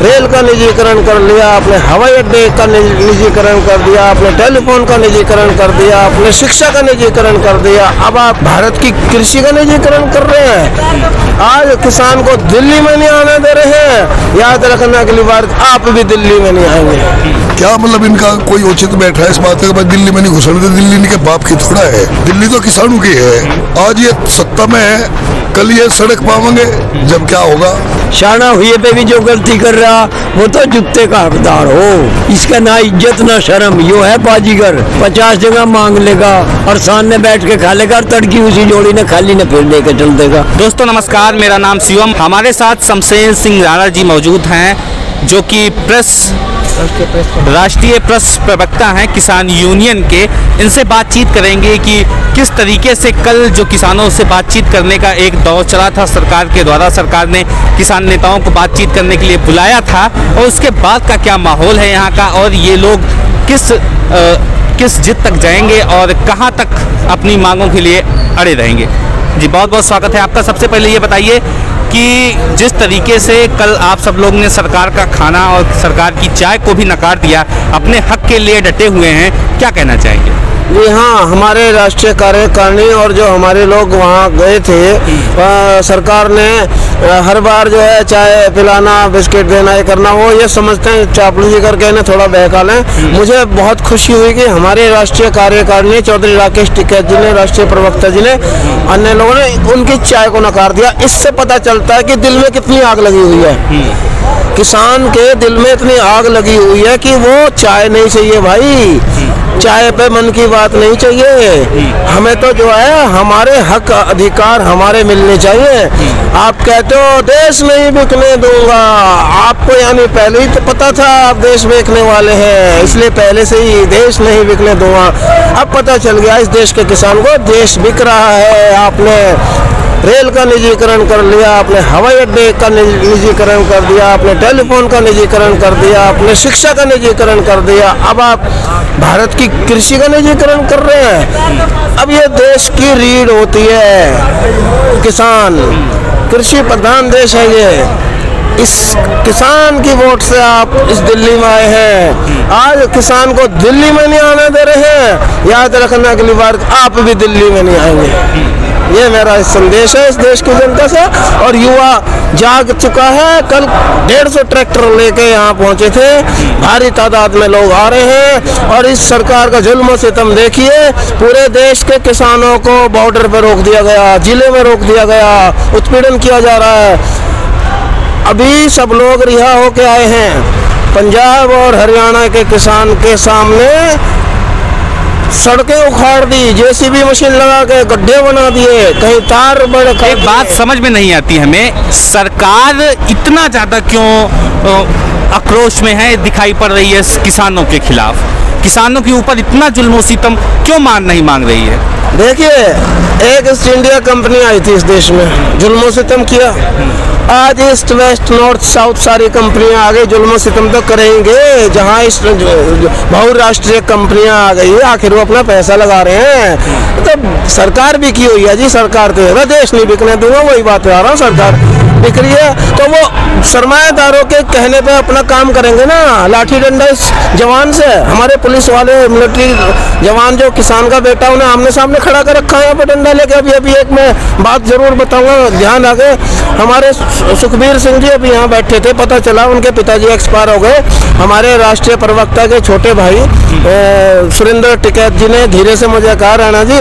Rail का निजीकरण कर लिया, अपने हवाई अड्डे का निजीकरण कर दिया, अपने टेलीफोन का निजीकरण कर दिया, अपने शिक्षा का निजीकरण कर दिया। अब आप भारत की कृषि का निजीकरण कर रहे हैं। आज किसान को दिल्ली में नहीं आने दे रहे हैं। याद रखना अगली बार आप भी दिल्ली में नहीं आएंगे। क्या मतलब इनका कोई औचित्य बैठा है इस बात का? दिल्ली में नहीं घुसने दे, दिल्ली इनके बाप की थोड़ा है, दिल्ली तो किसानों की है। आज ये सत्ता में है, कल ये सड़क पावेंगे जब क्या होगा। शाना हुए पे भी जो गलती कर रहा वो तो जूते का हकदार हो। इसका ना इज्जत ना शर्म, यो है बाजीगर। 50 जगह मांग लेगा और सामने बैठ के खा लेगा, तड़की उसी जोड़ी ने खाली ने फिर लेके चल देगा। दोस्तों नमस्कार, मेरा नाम शिवम। हमारे साथ शमशेर सिंह राणा जी मौजूद हैं, जो कि राष्ट्रीय प्रेस प्रवक्ता हैं किसान यूनियन के। इनसे बातचीत करेंगे कि किस तरीके से कल जो किसानों से बातचीत करने का एक दौर चला था सरकार के द्वारा, सरकार ने किसान नेताओं को बातचीत करने के लिए बुलाया था, और उसके बाद का क्या माहौल है यहाँ का, और ये लोग किस जिद तक जाएंगे और कहाँ तक अपनी मांगों के लिए अड़े रहेंगे। जी बहुत बहुत स्वागत है आपका। सबसे पहले ये बताइए कि जिस तरीके से कल आप सब लोग ने सरकार का खाना और सरकार की चाय को भी नकार दिया, अपने हक के लिए डटे हुए हैं, क्या कहना चाहेंगे? जी हाँ, हमारे राष्ट्रीय कार्यकारिणी और जो हमारे लोग वहाँ गए थे, सरकार ने हर बार जो है चाय पिलाना, बिस्किट देना, ये करना, वो ये समझते हैं चापलूसी करके इन्हें थोड़ा बहका लें। मुझे बहुत खुशी हुई कि हमारे राष्ट्रीय कार्यकारिणी चौधरी राकेश टिकैत जी ने, राष्ट्रीय प्रवक्ता जी ने, अन्य लोगों ने उनकी चाय को नकार दिया। इससे पता चलता है कि दिल में कितनी आग लगी हुई है। किसान के दिल में इतनी आग लगी हुई है कि वो चाय नहीं चाहिए भाई, चाय पे मन की बात नहीं चाहिए। हमें तो जो है हमारे हक अधिकार हमारे मिलने चाहिए। आप कहते हो देश नहीं बिकने दूंगा, आपको यानी पहले ही तो पता था आप देश बेचने वाले हैं, इसलिए पहले से ही देश नहीं बिकने दूंगा। अब पता चल गया इस देश के किसान को देश बिक रहा है। आपने रेल का निजीकरण कर लिया, अपने हवाई अड्डे का निजीकरण कर दिया, अपने टेलीफोन का निजीकरण कर दिया, अपने शिक्षा का निजीकरण कर दिया। अब आप भारत की कृषि का निजीकरण कर रहे हैं। अब ये देश की रीढ़ होती है किसान, कृषि प्रधान देश है ये। इस किसान की वोट से आप इस दिल्ली में आए हैं। आज किसान को दिल्ली में नहीं आने दे रहे हैं। याद रखना अगली बार आप भी दिल्ली में नहीं आएंगे। ये मेरा संदेश है इस देश की जनता से। और युवा जाग चुका है। कल 150 ट्रैक्टर लेके यहाँ पहुँचे थे, भारी तादाद में लोग आ रहे हैं। और इस सरकार का जुल्म सितम देखिए, पूरे देश के किसानों को बॉर्डर पर रोक दिया गया, जिले में रोक दिया गया, उत्पीड़न किया जा रहा है। अभी सब लोग रिहा होके आए हैं। पंजाब और हरियाणा के किसान के सामने सड़कें उखाड़ दी, जेसीबी मशीन लगा के गड्ढे बना दिए, कहीं तार बड़े। एक बात समझ में नहीं आती हमें, सरकार इतना ज़्यादा क्यों आक्रोश में है दिखाई पड़ रही है किसानों के खिलाफ? किसानों के ऊपर इतना जुल्म सितम क्यों नहीं मांग रही है? देखिए, एक ईस्ट इंडिया कंपनी आई थी इस देश में, जुल्म सितम किया। आज ईस्ट वेस्ट नॉर्थ साउथ सारी कंपनियां आ गई, जुल्म सितम तो करेंगे। जहां इस बहुराष्ट्रीय कंपनियां आ गई, आखिर वो अपना पैसा लगा रहे हैं। तो सरकार भी की हुई है जी, सरकार तो देश नहीं बिकने दूंगा, वही बात आ रहा हूँ, सरकार बिक रही है तो वो सरमाएदारों के कहने पे अपना काम करेंगे ना। लाठी डंडा इस जवान से, हमारे पुलिस वाले मिलिट्री जवान जो किसान का बेटा, उन्हें आमने सामने खड़ा कर रखा है यहाँ पे डंडा लेके। अभी एक मैं बात जरूर बताऊंगा, ध्यान आ गए। हमारे सुखबीर सिंह जी अभी यहाँ बैठे थे, पता चला उनके पिताजी एक्सपायर हो गए। हमारे राष्ट्रीय प्रवक्ता के छोटे भाई सुरेंद्र टिकैत जी ने धीरे से मुझे कहा, राणा जी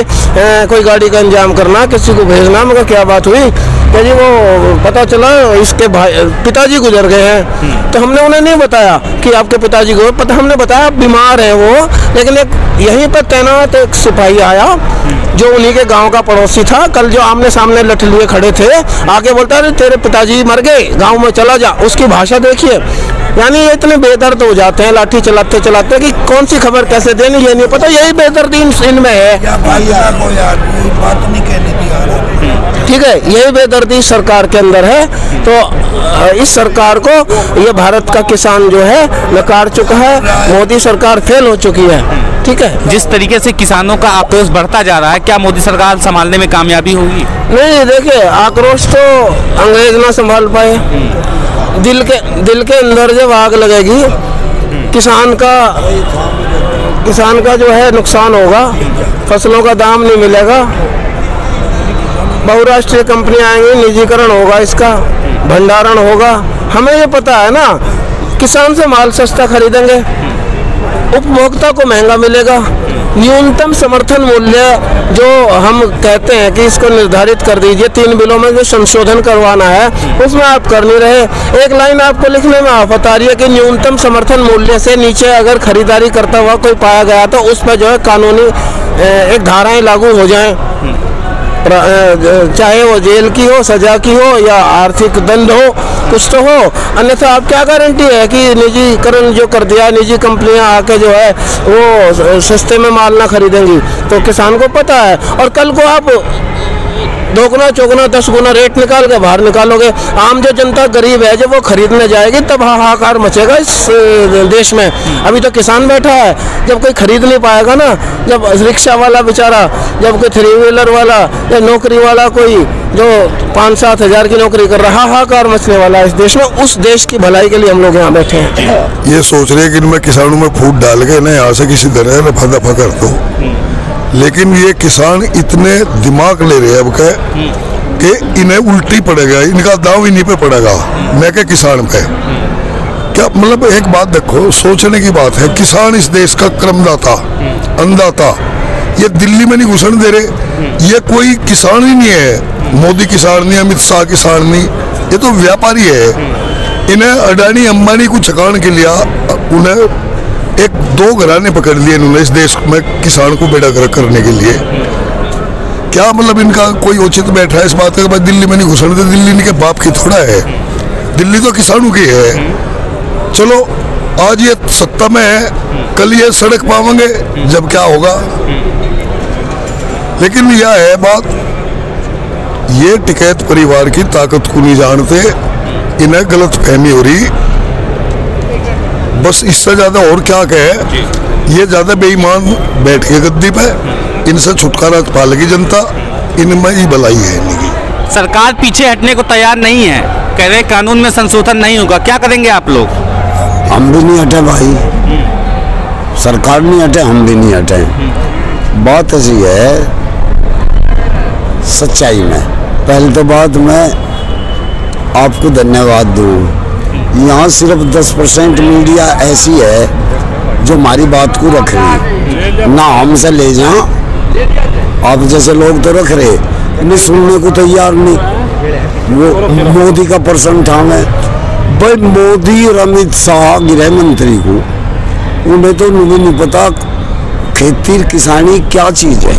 कोई गाड़ी का इंतजाम करना, किसी को भेजना। मगर क्या बात हुई कि जी वो पता चला इसके भाई पिताजी गुजर गए हैं। तो हमने उन्हें नहीं बताया कि आपके पिताजी को पता, हमने बताया बीमार है वो। लेकिन एक यहीं पर तैनात एक सिपाही आया जो उन्हीं के गांव का पड़ोसी था। कल जो आमने सामने लठ लिए खड़े थे, आगे बोलता है तेरे पिताजी मर गए, गांव में चला जा। उसकी भाषा देखिए, यानी ये इतने बेदर्द हो जाते हैं लाठी चलाते चलाते कि कौन सी खबर कैसे देनी ये नहीं पता। यही बेदर्दी इनमें है, ठीक है, यही बेदर्दी सरकार के अंदर है। तो इस सरकार को ये भारत का किसान जो है नकार चुका है। मोदी सरकार फेल हो चुकी है। ठीक है। जिस तरीके से किसानों का आक्रोश बढ़ता जा रहा है, क्या मोदी सरकार संभालने में कामयाबी होगी? नहीं, देखिए, आक्रोश तो अंग्रेज ना संभाल पाए। दिल के अंदर जब आग लगेगी, किसान का जो है नुकसान होगा, फसलों का दाम नहीं मिलेगा, बहुराष्ट्रीय कंपनियां आएंगी, निजीकरण होगा, इसका भंडारण होगा। हमें ये पता है ना, किसान से माल सस्ता खरीदेंगे, उपभोक्ता को महंगा मिलेगा। न्यूनतम समर्थन मूल्य जो हम कहते हैं कि इसको निर्धारित कर दीजिए, 3 बिलों में जो संशोधन करवाना है उसमें आप कर नहीं रहे। एक लाइन आपको लिखने में आफत आ रही है कि न्यूनतम समर्थन मूल्य से नीचे अगर खरीदारी करता हुआ कोई पाया गया तो उस पर जो है कानूनी एक धाराएं लागू हो जाएं, चाहे वो जेल की हो, सजा की हो या आर्थिक दंड हो, कुछ तो हो। अन्यथा आप क्या गारंटी है कि निजीकरण जो कर दिया, निजी कंपनियां आके जो है वो सस्ते में माल ना खरीदेंगी? तो किसान को पता है। और कल को आप दोगुना चौगुना 10 गुना रेट निकाल के बाहर निकालोगे, आम जो जनता गरीब है जब वो खरीदने जाएगी तब हाहाकार मचेगा इस देश में। अभी तो किसान बैठा है, जब कोई खरीद नहीं पाएगा ना, जब रिक्शा वाला बेचारा, जब कोई 3 व्हीलर वाला या नौकरी वाला कोई जो 5-7 हज़ार की नौकरी कर रहा, हाहाकार मचने वाला है इस देश में। उस देश की भलाई के लिए हम लोग यहाँ बैठे हैं। ये सोच रहे कि इनमें किसानों में फूट डाल के ना यहाँ से किसी तरह रफा दफा कर दो, लेकिन ये किसान इतने दिमाग ले रहे हैं अब कि इन्हें उल्टी पड़ेगा, इनका दाव इन्हीं पे पड़ेगा, न कि किसान पे। क्या मतलब, एक बात देखो, सोचने की बात है, किसान इस देश का क्रमदाता, अन्नदाता, ये दिल्ली में नहीं घुसने दे रहे। ये कोई किसान ही नहीं है, मोदी किसान नहीं, अमित शाह किसान नहीं, ये तो व्यापारी है। इन्हें अडानी अंबानी को छकान के लिया, उन्हें 1-2 घराने पकड़ लिए इन्होंने इस देश में किसान को बेड़ा गर्क करने के लिए। क्या मतलब, इनका कोई औचित्य बैठा है इस बात का? भाई दिल्ली में नहीं घुसने दे, दिल्ली इनके बाप की थोड़ा है, दिल्ली तो किसानों की है। चलो, आज ये सत्ता में है, कल ये सड़क पावेंगे जब क्या होगा। लेकिन यह है बात, ये टिकैत परिवार की ताकत को नहीं जानते, इन्हें गलत फहमी हो रही, बस इससे ज्यादा और क्या कहे। ये ज्यादा बेईमान बैठ के गद्दी पे, इनसे छुटकारा पा लेगी जनता, इनमें ही भलाई है इनकी। सरकार पीछे हटने को तैयार नहीं है, कह रहे कानून में संशोधन नहीं होगा, क्या करेंगे आप लोग? हम भी नहीं हटे भाई, सरकार नहीं हटे, हम भी नहीं हटे। बात ऐसी है सच्चाई में। पहले तो बात मैं आपको धन्यवाद दूँ, यहाँ सिर्फ 10% मीडिया ऐसी है जो हमारी बात को रख रही, ना हमसे ले जाओ, आप जैसे लोग तो रख रहे, इन्हें सुनने को तैयार नहीं। वो मोदी का पर्सन ठाम है भाई, मोदी और अमित शाह गृह मंत्री को, उन्हें तो नहीं पता खेती किसानी क्या चीज़ है,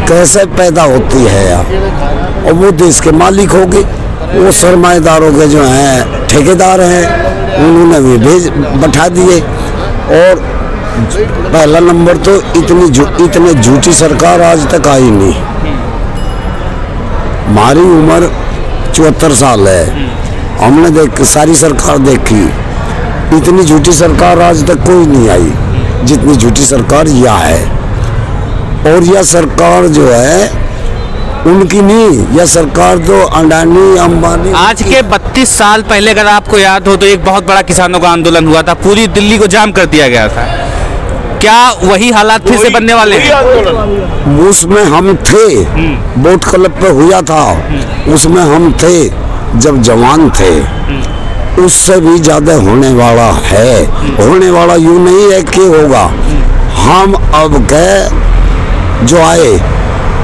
कैसे पैदा होती है यार। और वो देश के मालिक हो गए, वो सरमाएदारों के जो हैं ठेकेदार हैं, उन्होंने भी बैठा दिए। और पहला नंबर तो इतने झूठी सरकार आज तक आई नहीं। हमारी उम्र 74 साल है, हमने सारी सरकार देखी, इतनी झूठी सरकार आज तक कोई नहीं आई जितनी झूठी सरकार यह है। और यह सरकार जो है उनकी नहीं, यह सरकार तो अडानी अंबानी। आज के 32 साल पहले अगर आपको याद हो तो एक बहुत बड़ा किसानों का आंदोलन हुआ था, पूरी दिल्ली को जाम कर दिया गया था। क्या वही हालात फिर से बनने वाले हैं? उसमें हम थे, बोट क्लब पे हुआ था, उसमें हम थे जब जवान थे। उससे भी ज्यादा होने वाला है, होने वाला यूं नहीं है कि होगा। हम अब के जो आए,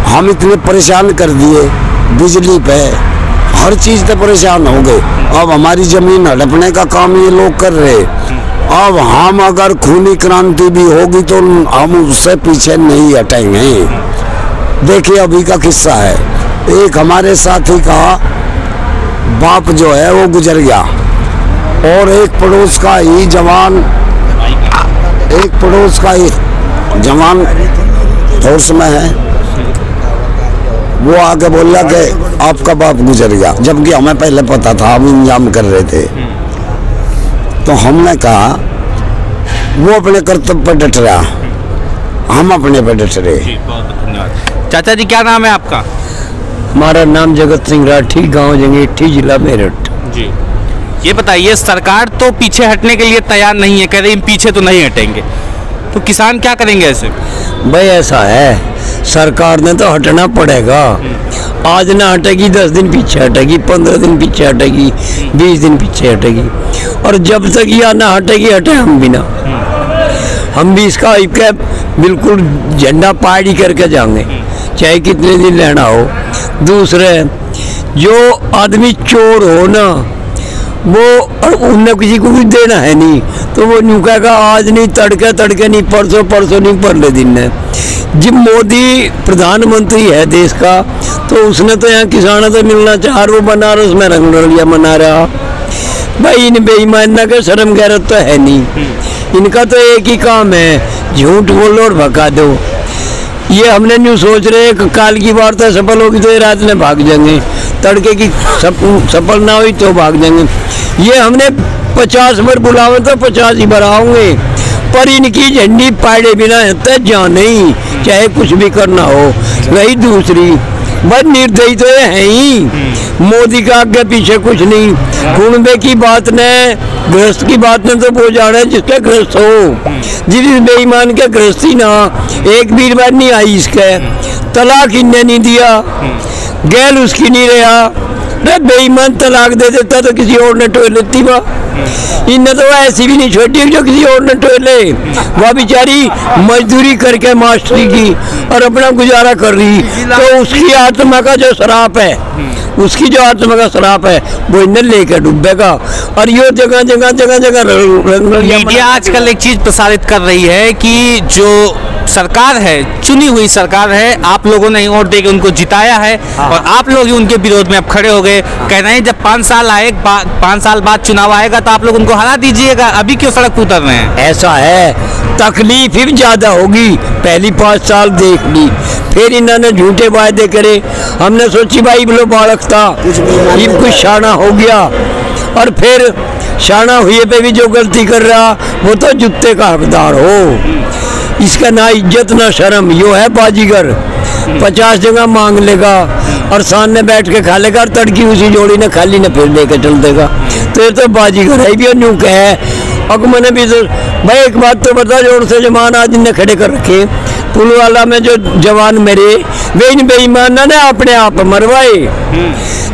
हम इतने परेशान कर दिए, बिजली पे हर चीज पे परेशान हो गए। अब हमारी जमीन हड़पने का काम ये लोग कर रहे। अब हम अगर खूनी क्रांति भी होगी तो हम उससे पीछे नहीं हटेंगे। देखिए अभी का किस्सा है, एक हमारे साथी का बाप जो है वो गुजर गया, और एक पड़ोस का ही जवान फोर्स में है, वो आके बोला कि आपका बाप गुजर गया, जबकि हमें पहले पता था, हम इंतजाम कर रहे थे। तो हमने कहा वो अपने कर्तव्य पर डट रहा, हम अपने पर डट रहे। जी बहुत बहुत धन्यवाद। चाचा जी क्या नाम है आपका? हमारा नाम जगत सिंह राठी, गांव जंगेठी, जिला मेरठ। जी ये बताइए, सरकार तो पीछे हटने के लिए तैयार नहीं है, कह रही पीछे तो नहीं हटेंगे, तो किसान क्या करेंगे ऐसे? भाई ऐसा है, सरकार ने तो हटना पड़ेगा। आज ना हटेगी 10 दिन पीछे हटेगी, 15 दिन पीछे हटेगी, 20 दिन पीछे हटेगी, और जब तक यह ना हटेगी हटे हम भी ना। हम भी इसका बिल्कुल झंडा पाड़ी करके जाएंगे, चाहे कितने दिन लेना हो। दूसरे, जो आदमी चोर हो ना, वो और उनने किसी को कुछ देना है नहीं, तो वो यूँ कहेगा आज नहीं, तड़के तड़के नहीं, परसों परसों नहीं, परले दिन है। जब मोदी प्रधानमंत्री है देश का, तो उसने तो यहाँ किसानों से मिलना चाह, वो बनारस में रंगरलिया मना रहा। भाई इन बेईमाना के शर्म गैरत तो है नहीं, इनका तो एक ही काम है, झूठ बोलो और भगा दो। ये हमने न्यू सोच रहे हैं काल की वार्ता सफल होगी तो ये रात में भाग जाएंगे, तड़के की सफल ना हुई तो भाग जाएंगे। ये हमने 50 बार बुलावे तो 50 ही बढ़ाओगे, पर इनकी झंडी पाड़े बिना है जान नहीं, चाहे कुछ भी करना हो। वही दूसरी बस निर्दयी तो ये है ही, मोदी का आगे पीछे कुछ नहीं। कुनबे की बात ने, गृहस्थ की बात ने तो वो जाना है जिसके गृहस्थ हो। जिस बेईमान के गृहस्थी ना एक भी बार नहीं आई, इसके तलाक इनने नहीं दिया, गैल उसकी नहीं रहा। बेईमान तलाक दे देता तो किसी और ने टोल लेती बा, इनने तो ऐसी भी नहीं छोड़ी जो किसी और ने टोले। वह बेचारी मजदूरी करके मास्टरी की और अपना गुजारा कर रही, तो उसकी आत्मा का जो शराप है, उसकी जो आत्मा का शराप है वो इन्हें लेकर डूबेगा। और ये जगह जगह जगह जगह मीडिया आजकल एक चीज प्रसारित कर रही है कि जो सरकार है, चुनी हुई सरकार है, आप लोगों ने वोट देके उनको जिताया है, और आप लोग ही उनके विरोध में अब खड़े हो गए। कह रहे हैं जब 5 साल बाद चुनाव आएगा तो आप लोग उनको हरा दीजिएगा, अभी क्यों सड़क पर उतर रहे हैं? ऐसा है, तकलीफ ही ज्यादा होगी। पहली 5 साल देख ली, फिर इन्होंने झूठे वायदे करे। हमने सोची भाई बोलो बालक था, ये कुछ शाना हो गया, और फिर शाना हुए पे भी जो गलती कर रहा वो तो जूते का हकदार हो। इसका ना इज्जत ना शर्म, यो है बाजीगर। 50 जगह मांग लेगा और सामने बैठ के खा लेगा, और तड़की उसी जोड़ी ने खाली ने फिर लेके चल देगा, तो ये तो बाजीगर है भी। न्यू कहे अब मैंने भी तो भाई एक बात तो बता, जोर से जवान आज इन्हें खड़े कर रखे पुलवाला में, जो जवान मेरे वे इन बेईमाना ने अपने आप मरवाए।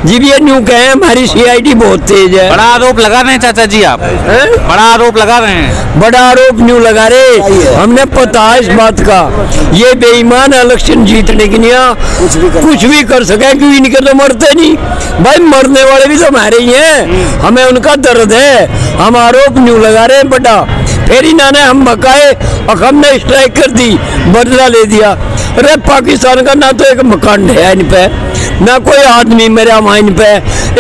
जी भी न्यू कहे हमारी CID बहुत तेज है। बड़ा आरोप लगा रहे हैं चाचा जी आप, बड़ा आरोप लगा रहे हैं। बड़ा आरोप न्यू लगा रहे, हमने पता है इस बात का। ये बेईमान इलेक्शन जीतने के लिए कुछ भी कर सके, क्योंकि इनके तो मरते नहीं भाई, मरने वाले भी तो हमारे ही हैं, हमें उनका दर्द है। हम आरोप न्यू लगा रहे हैं बड़ा, फिर इन्होंने हम भकाए और हमने स्ट्राइक कर दी, बदला ले दिया। अरे पाकिस्तान का ना तो एक मकान है इन पे, ना कोई आदमी मेरा माइन पे।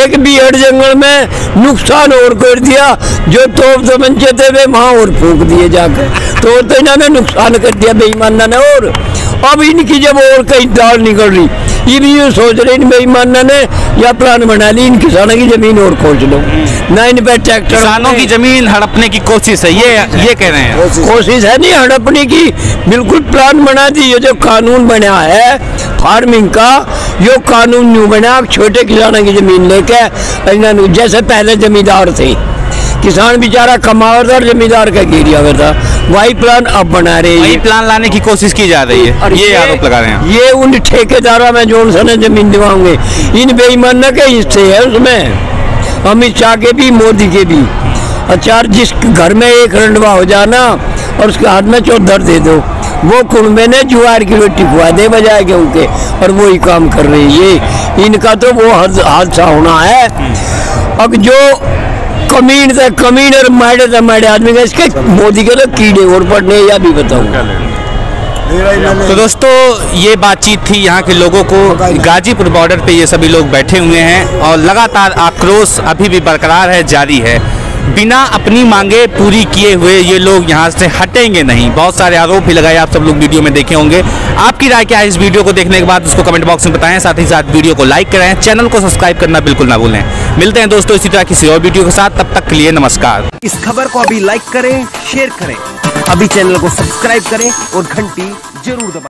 एक बीहड़ जंगल में नुकसान और कर दिया, जो तोप तमंचे थे वे वहाँ और फूंक दिए जाकर, तो इन्होंने नुकसान कर दिया बेईमाना ने। और अब इनकी जब और कहीं दाल निकल रही, ये भी यूँ सोच रहे इन बेईमाना ने या प्लान बना ली इन किसानों की जमीन और खोज लो ना, इन पे ट्रैक्टर। किसानों की जमीन हड़पने की कोशिश है, ये कह रहे हैं। कोशिश है नहीं हड़पने की, बिल्कुल प्लान बना दी। ये जो कानून बना है फार्मिंग का, यो कानून न्यू बना, छोटे किसानों की जमीन लेके, जैसे पहले जमींदार थे, किसान बेचारा कमावर था और जमींदार का गिरिया हुआ था, वही प्लान अब बना रहे हैं। वही प्लान लाने की कोशिश की जा रही है, ये आरोप लगा रहे हैं। ये उन ठेकेदारों में जो उनसे जमीन दिलाओगे, इन बेईमाना के हिस्से है उसमें, अमित शाह के भी, मोदी के भी। अच्छा, जिस घर में एक रंडवा हो जाना और उसके हाथ में चौधर दे दो, वो कुनबे ने जुआर की रोटी खुआ दे बजाय के उनके, और वो ही काम कर रही है। ये इनका तो वो हादसा होना है। अब जो कमीन और माड़े आदमी का, इसके मोदी के तो कीड़े और पड़ने, या भी बताऊँ। तो दोस्तों ये बातचीत थी यहाँ के लोगों को, गाजीपुर बॉर्डर पे ये सभी लोग बैठे हुए हैं और लगातार आक्रोश अभी भी बरकरार है, जारी है। बिना अपनी मांगे पूरी किए हुए ये लोग यहाँ से हटेंगे नहीं। बहुत सारे आरोप भी लगाए, आप सब लोग वीडियो में देखे होंगे। आपकी राय क्या है इस वीडियो को देखने के बाद, उसको कमेंट बॉक्स में बताएं। साथ ही साथ वीडियो को लाइक करें, चैनल को सब्सक्राइब करना बिल्कुल ना भूलें। मिलते हैं दोस्तों इसी तरह किसी और वीडियो के साथ, तब तक के लिए नमस्कार। इस खबर को अभी लाइक करें, शेयर करें, अभी चैनल को सब्सक्राइब करें और घंटी जरूर दबाएं।